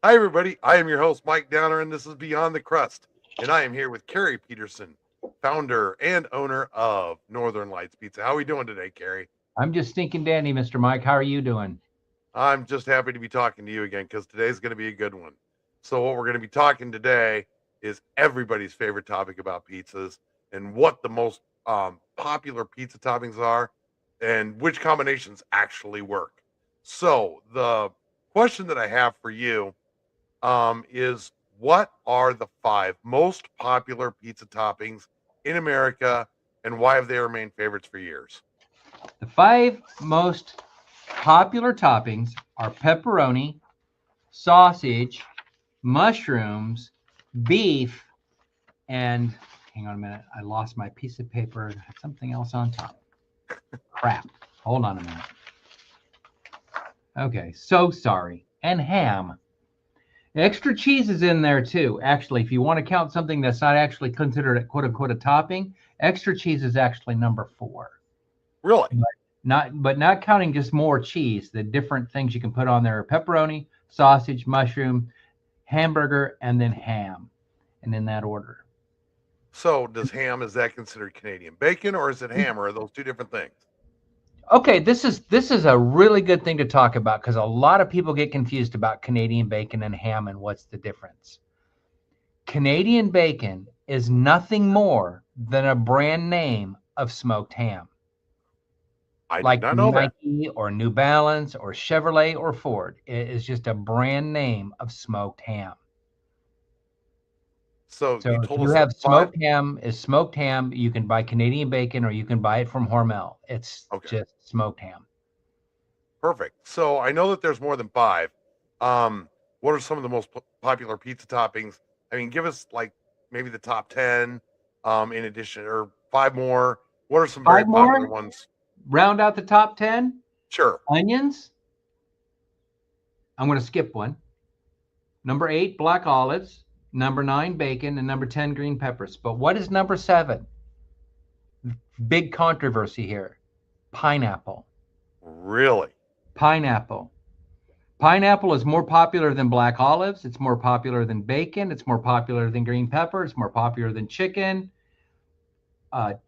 Hi, everybody. I am your host, Mike Downer, and this is Beyond the Crust. And I am here with Carrie Peterson, founder and owner of Northern Lights Pizza. How are we doing today, Carrie? I'm just stinking dandy, Mr. Mike. How are you doing? I'm just happy to be talking to you again because today's going to be a good one. So, what we're going to be talking today is everybody's favorite topic about pizzas and what the most popular pizza toppings are and which combinations actually work. So, the question that I have for you is what are the five most popular pizza toppings in America and why have they remained favorites for years? The five most popular toppings are pepperoni, sausage, mushrooms, beef, and hang on a minute. I lost my piece of paper. It had something else on top. Crap. Hold on a minute. Okay, so sorry. And ham. Extra cheese is in there too. Actually, if you want to count something that's not actually considered a quote unquote a topping, extra cheese is actually number 4. Really? Not counting just more cheese. The different things you can put on there are pepperoni, sausage, mushroom, hamburger, and then ham, and in that order. So, does ham, is that considered Canadian bacon or is it ham or are those two different things? Okay, this is a really good thing to talk about because a lot of people get confused about Canadian bacon and ham and what's the difference. Canadian bacon is nothing more than a brand name of smoked ham. I did Like not know that. Nike or New Balance or Chevrolet or Ford. It is just a brand name of smoked ham. So, So you if told you us the have five. smoked ham, you can buy Canadian bacon or you can buy it from Hormel. It's Okay, just smoked ham. perfect. So, I know that there's more than five. What are some of the most popular pizza toppings? I mean, give us like maybe the top 10 in addition or five more. What are some very Five popular more, ones? round out the top 10. Sure. Onions. I'm going to skip one. Number 8, black olives. Number 9, bacon. And number 10, green peppers. But what is number 7? Big controversy here. Pineapple. Really? Pineapple. Pineapple is more popular than black olives. It's more popular than bacon. It's more popular than green pepper. It's more popular than chicken.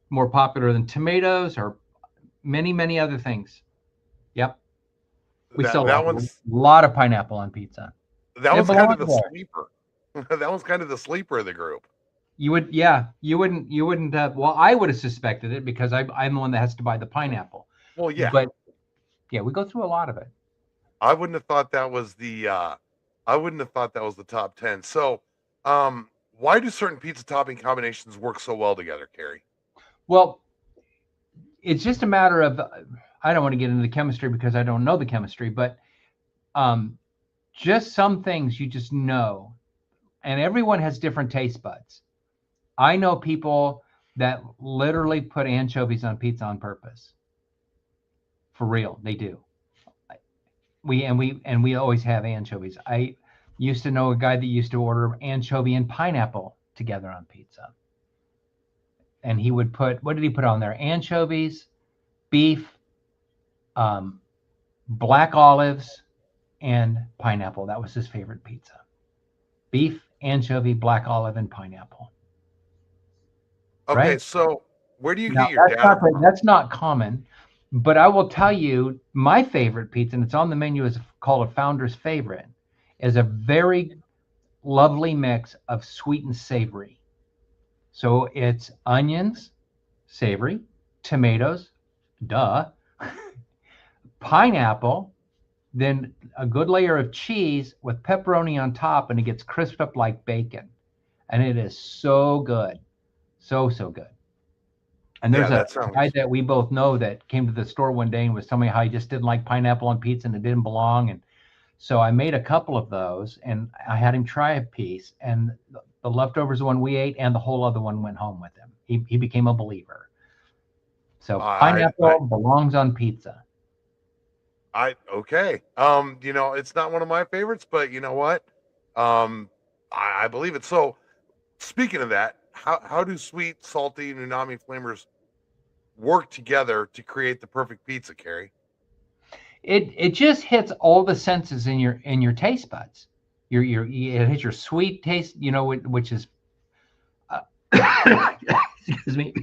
More popular than tomatoes or many, many other things. Yep. We That sell a that one's lot of pineapple on pizza. that It one's kind of belongs the there. sleeper. That one's kind of the sleeper of the group. You wouldn't have, well, I would have suspected it because I'm the one that has to buy the pineapple. Well, yeah. But yeah, we go through a lot of it. I wouldn't have thought that was I wouldn't have thought that was the top 10. So, why do certain pizza topping combinations work so well together, Carrie? Well, it's just a matter of, I don't want to get into the chemistry because I don't know the chemistry, but um, just some things you just know. And everyone has different taste buds. I know people that literally put anchovies on pizza on purpose. For real, they do. We always have anchovies. I used to know a guy that used to order anchovy and pineapple together on pizza. And he would put, what did he put on there? Anchovies, beef, um, black olives, and pineapple. That was his favorite pizza. Beef, anchovy, black olive, and pineapple. Okay, Right? so where do you Now get your data from? that's not common, but I will tell you my favorite pizza, and it's on the menu, is called a Founder's Favorite, is a very lovely mix of sweet and savory. So it's onions, savory, tomatoes, duh, pineapple, then a good layer of cheese with pepperoni on top, and it gets crisped up like bacon. And it is so good. So, so good. And Yeah, there's a that guy sounds that we both know that came to the store one day and was telling me how he just didn't like pineapple on pizza and it didn't belong. And so I made a couple of those and I had him try a piece. And the leftovers one we ate and the whole other one went home with him. He became a believer. So I pineapple belongs on pizza. okay. It's not one of my favorites, but you know what? I believe it. So, speaking of that, how do sweet, salty, and umami flavors work together to create the perfect pizza, Carrie? It just hits all the senses in your taste buds. it has your sweet taste, which is excuse me.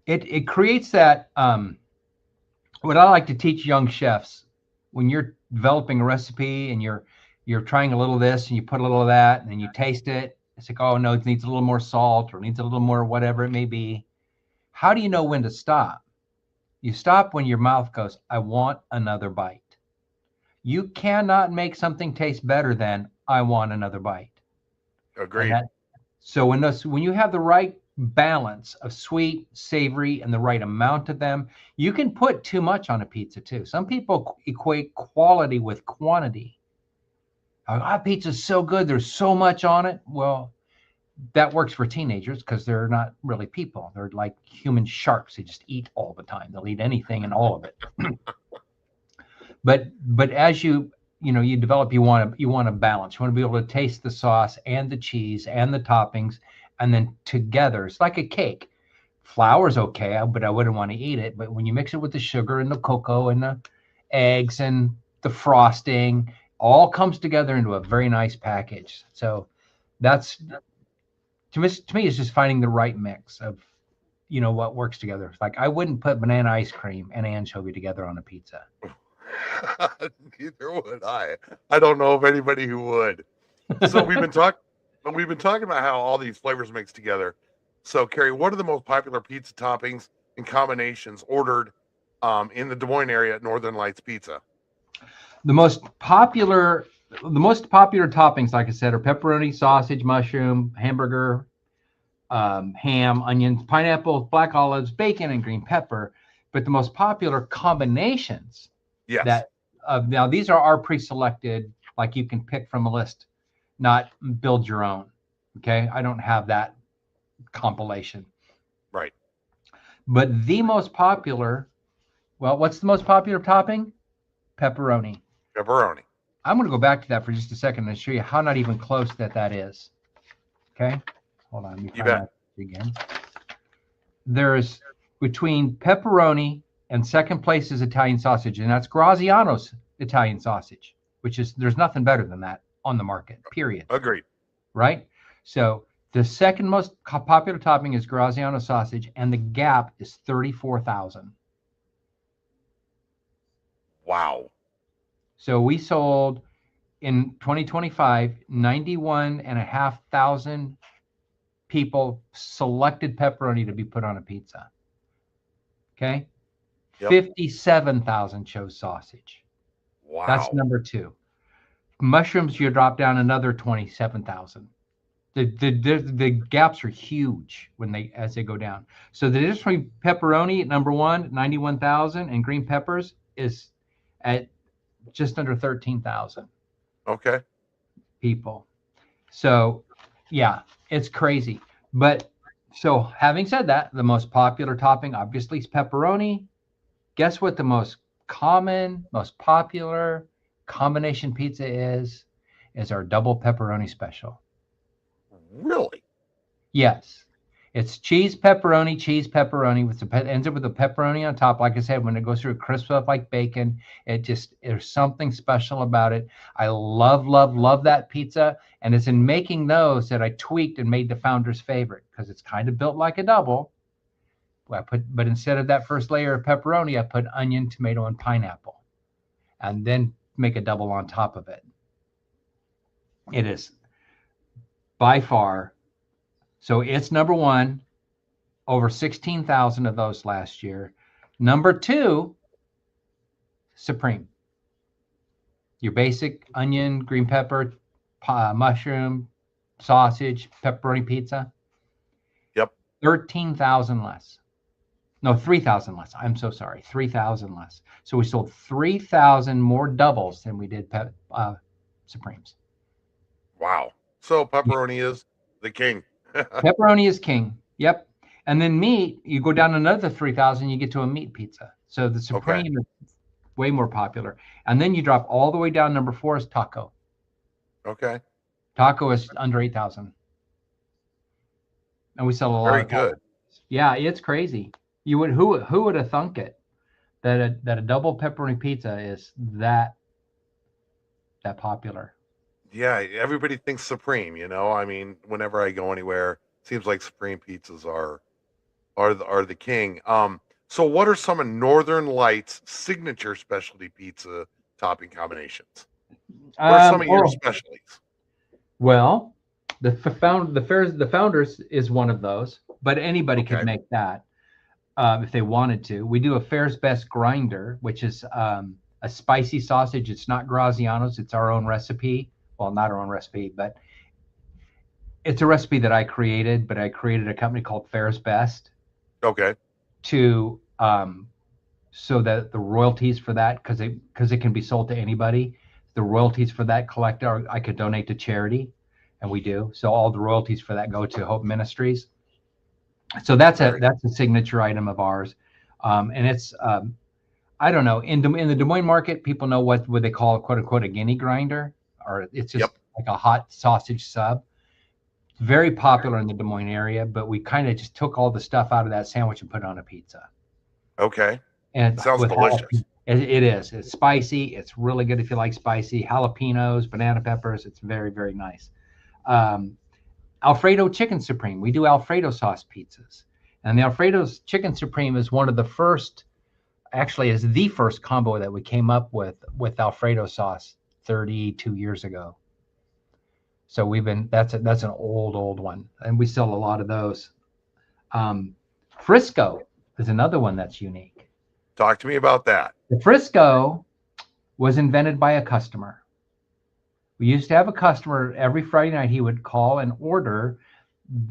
It creates that what I like to teach young chefs when you're developing a recipe and you're trying a little of this and you put a little of that and then you taste it. It's like, oh no, it needs a little more salt or needs a little more whatever it may be. How do you know when to stop? You stop when your mouth goes, I want another bite. You cannot make something taste better than I want another bite. Agreed. So when you have the right balance of sweet, savory, and the right amount of them, you can put too much on a pizza too. Some people equate quality with quantity. Our pizza's so good, there's so much on it. Well, that works for teenagers because they're not really people. They're like human sharks. They just eat all the time. They'll eat anything and all of it. But as you develop, you want to balance. You want to be able to taste the sauce and the cheese and the toppings, and then together, it's like a cake. Flour's okay, but I wouldn't want to eat it. But when you mix it with the sugar and the cocoa and the eggs and the frosting, all comes together into a very nice package. So that's to me, it's just finding the right mix of what works together. Like I wouldn't put banana ice cream and anchovy together on a pizza. Neither would I. I don't know of anybody who would. So we've been talking about how all these flavors mix together. So Carrie, what are the most popular pizza toppings and combinations ordered in the Des Moines area at Northern Lights Pizza? The most popular toppings, like I said, are pepperoni, sausage, mushroom, hamburger, ham, onions, pineapple, black olives, bacon, and green pepper. But the most popular combinations, yes, now these are our pre-selected, like you can pick from a list, not build your own. Okay, I don't have that compilation. Right. But the most popular, what's the most popular topping? Pepperoni. Pepperoni. I'm going to go back to that for just a second and show you how not even close that is. Okay, hold on. Let me find that again. There's between pepperoni and second place is Italian sausage, and that's Graziano's Italian sausage, which is there's nothing better than that on the market. Period. Agreed. Right. So the second most popular topping is Graziano sausage, and the gap is 34,000. Wow. So we sold in 2025, 91,500 people selected pepperoni to be put on a pizza. Okay. Yep. 57,000 chose sausage. Wow. That's number two. Mushrooms, you drop down another 27,000. The gaps are huge as they go down. So the difference between pepperoni at number one, 91,000, and green peppers is at just under 13,000. Okay. People. So yeah, it's crazy. But so having said that, the most popular topping obviously is pepperoni. Guess what the most common, most popular combination pizza is our double pepperoni special. Really? Yes. It's cheese pepperoni with ends up with the pepperoni on top. Like I said, when it goes through, it crisps up like bacon. There's something special about it. I love that pizza. And it's in making those that I tweaked and made the founder's favorite because it's kind of built like a double. But instead of that first layer of pepperoni, I put onion, tomato, and pineapple, and then make a double on top of it. It is by far. So it's number one, over 16,000 of those last year. Number two, Supreme. Your basic onion, green pepper, mushroom, sausage, pepperoni pizza. Yep. 13,000 less. No, 3,000 less. I'm so sorry. 3,000 less. So we sold 3,000 more doubles than we did Supremes. Wow. So pepperoni is the king. Pepperoni is king. Yep. And then meat, you go down another 3,000, you get to a meat pizza. So the Supreme is way more popular. And then you drop all the way down. Number 4 is taco. Okay. Taco is under 8,000. And we sell a lot. Very good. Yeah, it's crazy. Who would have thunk it? that a double pepperoni pizza is that popular. Yeah, everybody thinks Supreme. I mean, whenever I go anywhere, seems like Supreme pizzas are the king. So what are some of Northern Lights signature specialty pizza topping combinations? What are some of your Oh, specialties? well, the founders is one of those, but anybody could Okay. make that if they wanted to. We do a Fair's Best grinder, which is a spicy sausage. It's not Graziano's. It's our own recipe. Well, not our own recipe, but it's a recipe that I created. But I created a company called Fair's Best Okay. to so that the royalties for that, because it can be sold to anybody, the royalties for that collector I could donate to charity, and we do. So all the royalties for that go to Hope Ministries. So that's Very a signature item of ours, and it's I don't know, in the Des Moines market, people know what they call, quote unquote, a guinea grinder, or it's just Yep. like a hot sausage sub. Very popular in the Des Moines area, but we kind of just took all the stuff out of that sandwich and put it on a pizza. Okay. And Sounds with delicious. it is. It's spicy. It's really good if you like spicy. Jalapenos, banana peppers. It's very, very nice. Um, Alfredo Chicken Supreme. We do Alfredo sauce pizzas. And the Alfredo Chicken Supreme is one of the first, actually is the first combo that we came up with Alfredo sauce 32 years ago. So that's an old one, and we sell a lot of those. Frisco is another one that's unique. Talk to me about that. The Frisco was invented by a customer. We used to have a customer every Friday night. He would call and order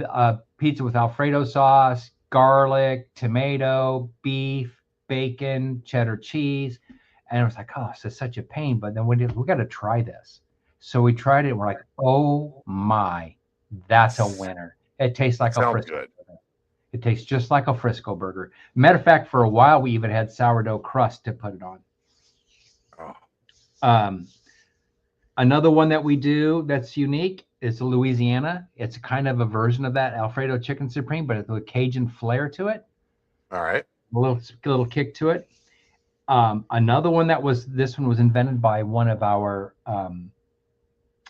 a pizza with Alfredo sauce, garlic, tomato, beef, bacon, cheddar cheese. And it was like, oh, this is such a pain. But then we got to try this. So we tried it. And we're like, oh my, that's a winner. It tastes like a Sounds Frisco good. burger. It tastes just like a Frisco burger. Matter of fact, for a while, we even had sourdough crust to put it on. Oh. Another one that we do that's unique is Louisiana. It's kind of a version of that Alfredo Chicken Supreme, but it's a Cajun flair to it. All right. A little kick to it. Another one this one was invented by one of our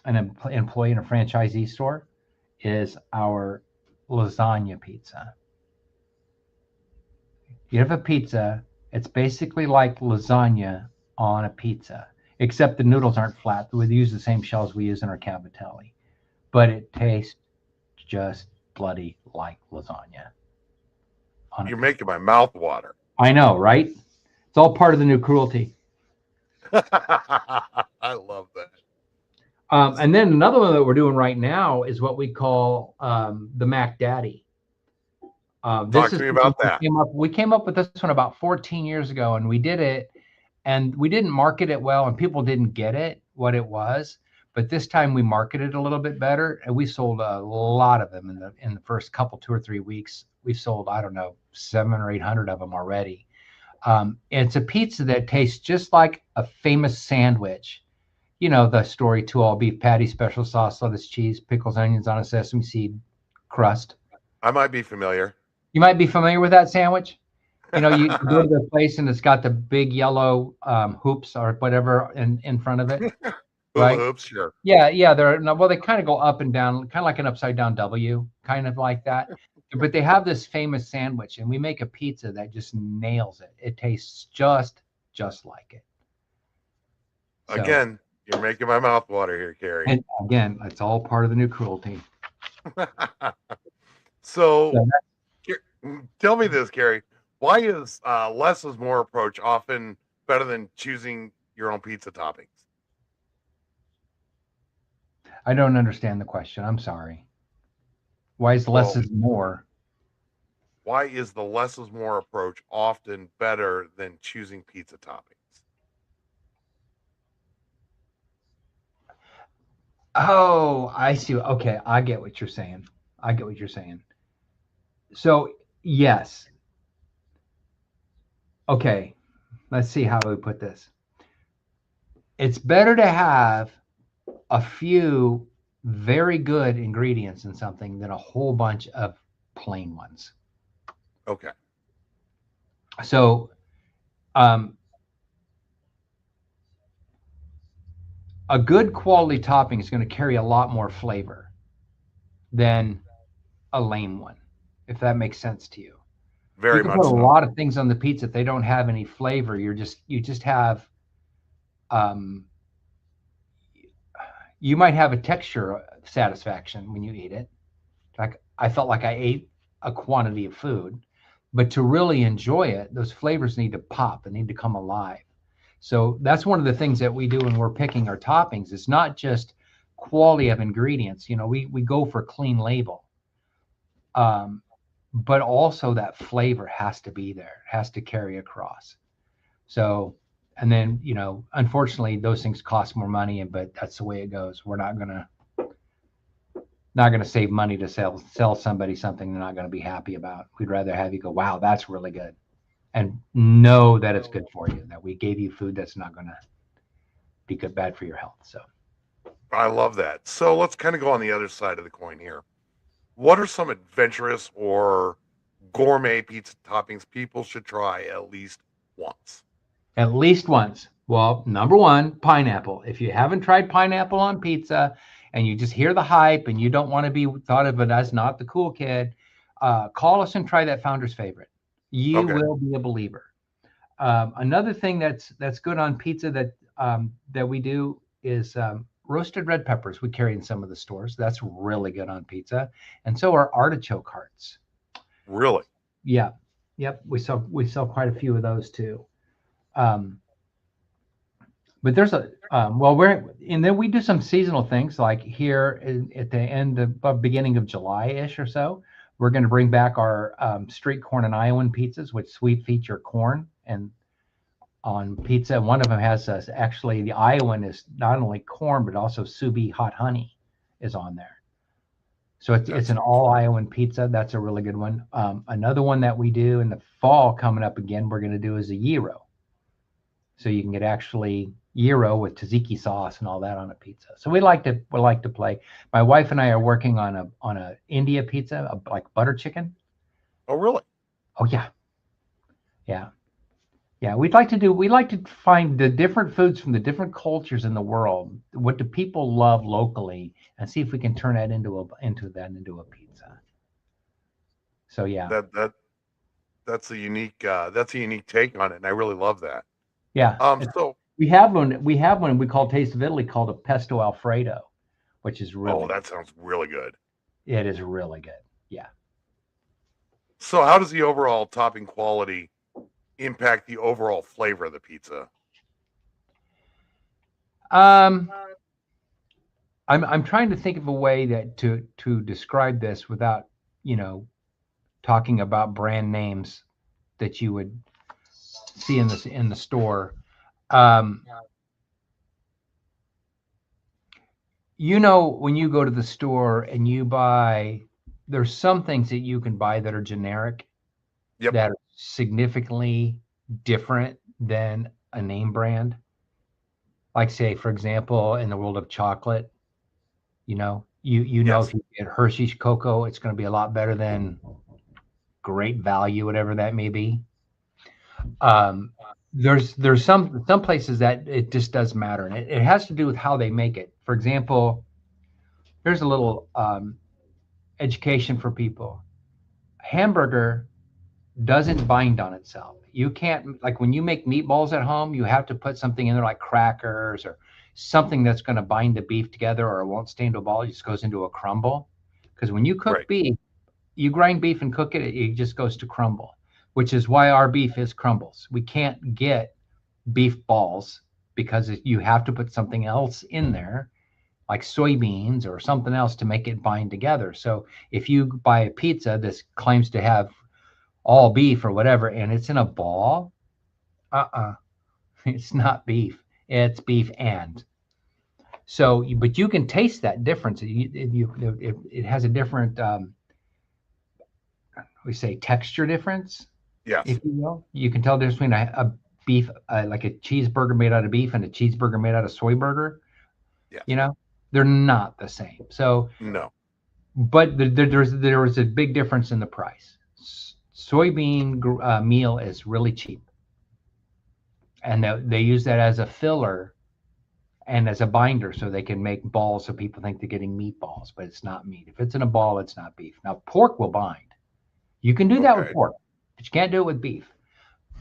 an employee in a franchisee store, is our lasagna pizza. You have a pizza. It's basically like lasagna on a pizza, except the noodles aren't flat. We use the same shells we use in our cavatelli, but it tastes just bloody like lasagna. You're making my mouth water. I know, right? It's all part of the new cruelty. I love that. And then another one that we're doing right now is what we call the Mac Daddy. Talk to me about that. We came up with this one about 14 years ago, and we did it, and we didn't market it well, and people didn't get it, what it was. But this time we marketed a little bit better, and we sold a lot of them in the first couple, 2 or 3 weeks. We sold, I don't know, 700 or 800 of them already. It's a pizza that tastes just like a famous sandwich. You know the story: 2 all beef patty, special sauce, lettuce, cheese, pickles, onions on a sesame seed crust. I might be familiar. You might be familiar with that sandwich. You know, you go to the place and it's got the big yellow hoops or whatever in front of it. Right? Hoops, sure. Yeah, they kind of go up and down, kind of like an upside down W, kind of like that. But they have this famous sandwich, and we make a pizza that just nails it. It tastes just like it. So, again, you're making my mouth water here, Carrie. And again, it's all part of the new cruelty. So tell me this, Carrie. Why is less is more approach often better than choosing your own pizza toppings? I don't understand the question. I'm sorry. Why is less is more? Why is the less is more approach often better than choosing pizza toppings? Oh, I see. Okay, I get what you're saying. So, yes. Okay, let's see how we put this. It's better to have a few very good ingredients in something than a whole bunch of plain ones. Okay. So Um, a good quality topping is going to carry a lot more flavor than a lame one, if that makes sense to you. You Very can put much a so. lot of things on the pizza. If they don't have any flavor, you just have um, you might have a texture satisfaction when you eat it. Like I felt like I ate a quantity of food, but to really enjoy it, those flavors need to pop and need to come alive. So that's one of the things that we do when we're picking our toppings. It's not just quality of ingredients. You know, we go for clean label, um, but also that flavor has to be there, it has to carry across. So, and then unfortunately, those things cost more money, but that's the way it goes. We're not gonna save money to sell somebody something they're not gonna be happy about. We'd rather have you go, wow, that's really good, and know that it's good for you. That we gave you food that's not gonna be bad for your health. So, I love that. So let's kind of go on the other side of the coin here. What are some adventurous or gourmet pizza toppings people should try at least once? at least once. Well, number one, pineapple. If you haven't tried pineapple on pizza and you just hear the hype and you don't want to be thought of it as not the cool kid, call us and try that Founder's Favorite. You Okay. will be a believer. Another thing that's good on pizza that we do is roasted red peppers. We carry in some of the stores. That's really good on pizza, and so are artichoke hearts. Really? Yeah, yep. We sell quite a few of those too. Um, but there's a well, and then we do some seasonal things like here at the end of beginning of July-ish or so. We're going to bring back our street corn and Iowan pizzas, which sweet feature corn and on pizza. One of them has actually the Iowan is not only corn but also Subi hot honey is on there. So That it's an sounds all Iowan pizza. That's a really good one. Another one that we do in the fall coming up again, we're going to do is a gyro. So you can get actually gyro with tzatziki sauce and all that on a pizza. So we like to play. My wife and I are working on a India pizza, like butter chicken. Oh, really? Oh yeah, yeah. Yeah, we like to find the different foods from the different cultures in the world. What do people love locally, and see if we can turn that into a pizza. So yeah, That that's a unique take on it, and I really love that. yeah. So We have one we call Taste of Italy called a pesto alfredo, which is oh, really good. that sounds really good. It is really good. Yeah. So how does the overall topping quality impact the overall flavor of the pizza? Um, I'm trying to think of a way that to describe this without you know talking about brand names that you would see in the store. Um, when you go to the store and you buy, there's some things that you can buy that are generic Yep. that are significantly different than a name brand. Like say, for example, in the world of chocolate, Yes. if you get Hershey's cocoa, it's going to be a lot better than Great Value, whatever that may be. Um, there's some places that it just does matter, and it has to do with how they make it. For example, here's a little education for people. Hamburger doesn't bind on itself. You can't, like when you make meatballs at home, you have to put something in there like crackers or something that's going to bind the beef together, or it won't stay into a ball. It just goes into a crumble. Because when you cook Right. beef, you grind beef and cook it, it just goes to crumble, which is why our beef is crumbles. We can't get beef balls because you have to put something else in there, like soybeans or something else, to make it bind together. So if you buy a pizza that claims to have all beef or whatever, and it's in a ball, it's not beef. It's beef and. So, but you can taste that difference. It has a different, we say texture difference, Yes. if you will. You can tell the difference between a beef, like a cheeseburger made out of beef and a cheeseburger made out of soy burger. Yes. You know, they're not the same. So, No. but there was a big difference in the price. Soybean meal is really cheap. and they use that as a filler and as a binder so they can make balls so people think they're getting meatballs, but it's not meat. If it's in a ball, it's not beef. Now, pork will bind. You can do that with Okay. pork, but you can't do it with beef.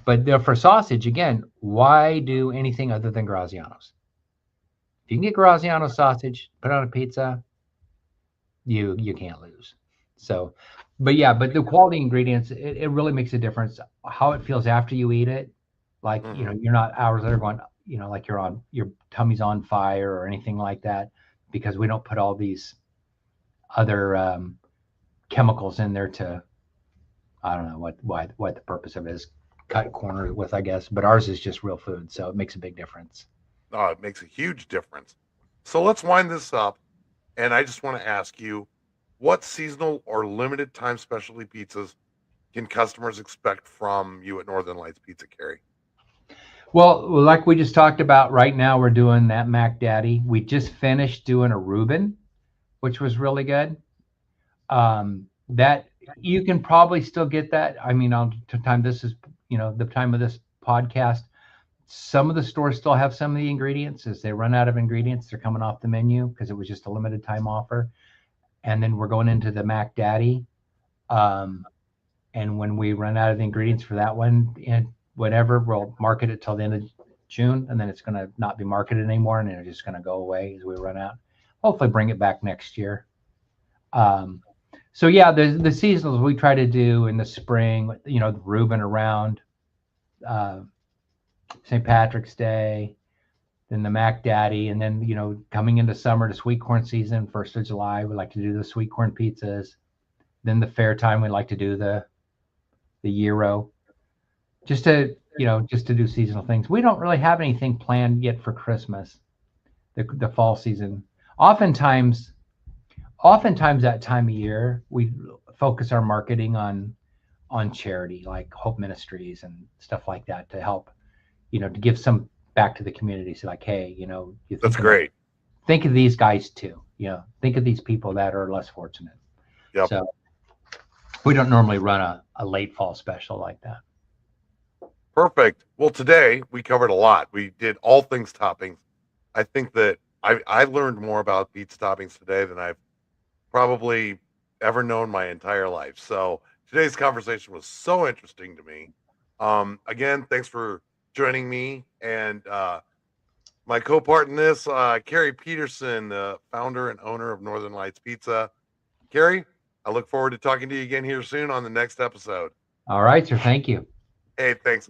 But for sausage, again, why do anything other than Graziano's? If you can get Graziano sausage, put it on a pizza, you can't lose. So, but yeah, but the quality ingredients, it really makes a difference. How it feels after you eat it, like Mm-hmm. you're not hours later going, like your tummy's on fire or anything like that, because we don't put all these other chemicals in there to, I don't know what the purpose of it is, cut corners with, I guess. But ours is just real food, so it makes a big difference. Oh, it makes a huge difference. So let's wind this up. And I just want to ask you, what seasonal or limited time specialty pizzas can customers expect from you at Northern Lights Pizza, Carrie? Well, like we just talked about, right now we're doing that Mac Daddy. We just finished doing a Reuben, which was really good. That you can probably still get that. I mean, on the time this is, the time of this podcast, some of the stores still have some of the ingredients. As they run out of ingredients, they're coming off the menu because it was just a limited time offer. And then we're going into the Mac Daddy. Um, and when we run out of the ingredients for that one, and whatever, we'll market it till the end of June, and then it's going to not be marketed anymore, and it's just going to go away as we run out. Hopefully, bring it back next year. Um, so yeah, the seasonals we try to do in the spring, the Reuben around uh, St. Patrick's Day, then the Mac Daddy, and then coming into summer to sweet corn season, 1st of July, we like to do the sweet corn pizzas. Then the fair time, we like to do the gyro, just to do seasonal things. We don't really have anything planned yet for Christmas, the fall season. Oftentimes, oftentimes that time of year we focus our marketing on charity, like Hope Ministries and stuff like that, to help, to give some back to the community. So like, hey, you That's think great. of these guys too. Think of these people that are less fortunate. Yep. So we don't normally run a late fall special like that. Perfect. Well, today we covered a lot. We did all things toppings. I think that I learned more about pizza toppings today than I've probably ever known my entire life. So today's conversation was so interesting to me. Again, thanks for joining me and my co-part in this, Carrie Peterson, the founder and owner of Northern Lights Pizza. Carrie, I look forward to talking to you again here soon on the next episode. All right, sir. Thank you. Hey, thanks.